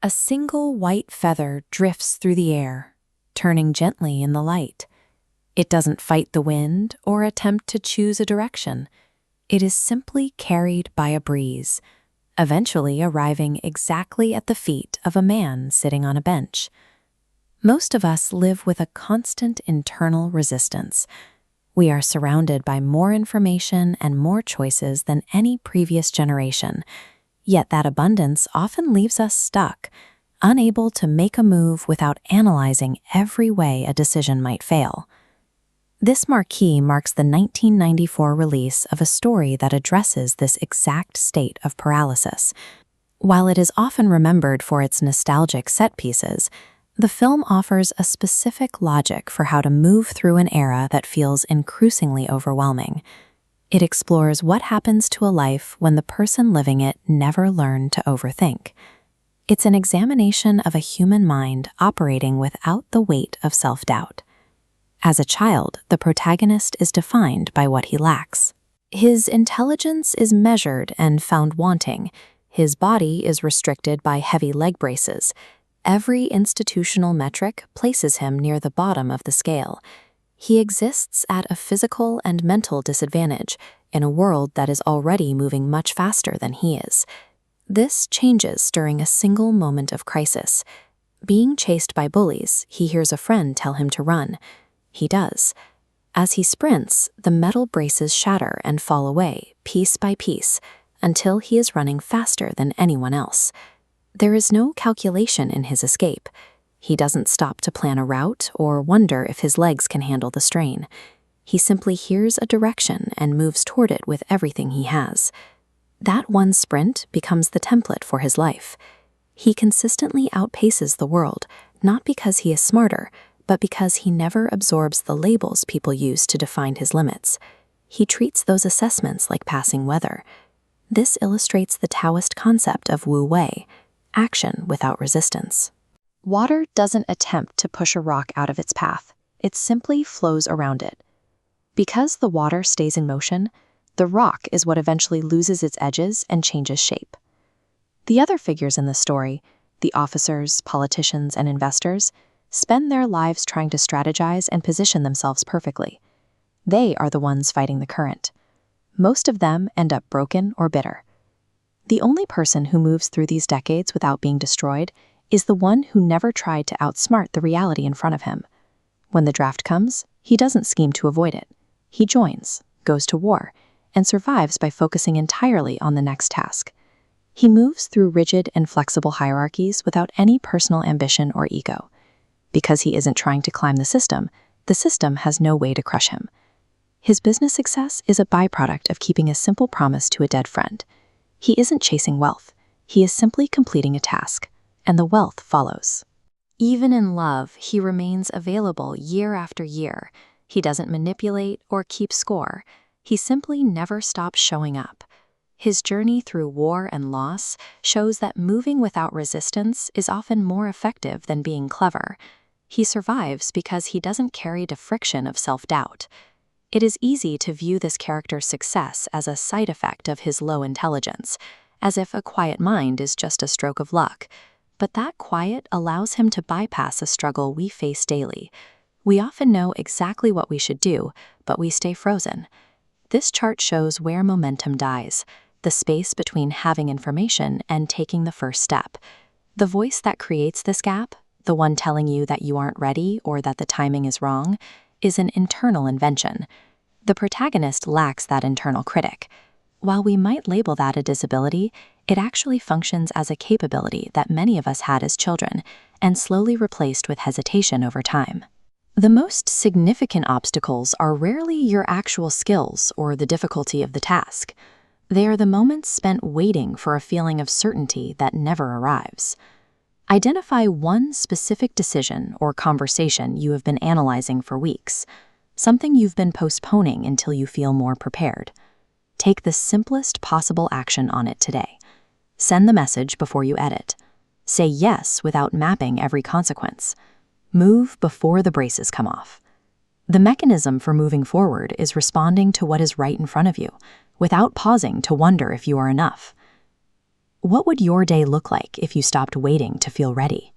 A single white feather drifts through the air, turning gently in the light. It doesn't fight the wind or attempt to choose a direction. It is simply carried by a breeze, eventually arriving exactly at the feet of a man sitting on a bench. Most of us live with a constant internal resistance. We are surrounded by more information and more choices than any previous generation, yet that abundance often leaves us stuck, unable to make a move without analyzing every way a decision might fail. This marquee marks the 1994 release of a story that addresses this exact state of paralysis. While it is often remembered for its nostalgic set pieces, the film offers a specific logic for how to move through an era that feels increasingly overwhelming. It explores what happens to a life when the person living it never learned to overthink. It's an examination of a human mind operating without the weight of self-doubt. As a child, the protagonist is defined by what he lacks. His intelligence is measured and found wanting. His body is restricted by heavy leg braces. Every institutional metric places him near the bottom of the scale. He exists at a physical and mental disadvantage in a world that is already moving much faster than he is. This changes during a single moment of crisis. Being chased by bullies, he hears a friend tell him to run. He does. As he sprints, the metal braces shatter and fall away, piece by piece, until he is running faster than anyone else. There is no calculation in his escape. He doesn't stop to plan a route or wonder if his legs can handle the strain. He simply hears a direction and moves toward it with everything he has. That one sprint becomes the template for his life. He consistently outpaces the world, not because he is smarter, but because he never absorbs the labels people use to define his limits. He treats those assessments like passing weather. This illustrates the Taoist concept of Wu Wei, action without resistance. Water doesn't attempt to push a rock out of its path. It simply flows around it. Because the water stays in motion, the rock is what eventually loses its edges and changes shape. The other figures in the story, the officers, politicians, and investors, spend their lives trying to strategize and position themselves perfectly. They are the ones fighting the current. Most of them end up broken or bitter. The only person who moves through these decades without being destroyed is the one who never tried to outsmart the reality in front of him. When the draft comes, he doesn't scheme to avoid it. He joins, goes to war, and survives by focusing entirely on the next task. He moves through rigid and flexible hierarchies without any personal ambition or ego. Because he isn't trying to climb the system has no way to crush him. His business success is a byproduct of keeping a simple promise to a dead friend. He isn't chasing wealth. He is simply completing a task, and the wealth follows. Even in love, he remains available year after year. He doesn't manipulate or keep score. He simply never stops showing up. His journey through war and loss shows that moving without resistance is often more effective than being clever. He survives because he doesn't carry the friction of self-doubt. It is easy to view this character's success as a side effect of his low intelligence, as if a quiet mind is just a stroke of luck. But that quiet allows him to bypass a struggle we face daily. We often know exactly what we should do, but we stay frozen. This chart shows where momentum dies, the space between having information and taking the first step. The voice that creates this gap, the one telling you that you aren't ready or that the timing is wrong, is an internal invention. The protagonist lacks that internal critic. While we might label that a disability, it actually functions as a capability that many of us had as children and slowly replaced with hesitation over time. The most significant obstacles are rarely your actual skills or the difficulty of the task. They are the moments spent waiting for a feeling of certainty that never arrives. Identify one specific decision or conversation you have been analyzing for weeks, something you've been postponing until you feel more prepared. Take the simplest possible action on it today. Send the message before you edit. Say yes without mapping every consequence. Move before the braces come off. The mechanism for moving forward is responding to what is right in front of you, without pausing to wonder if you are enough. What would your day look like if you stopped waiting to feel ready?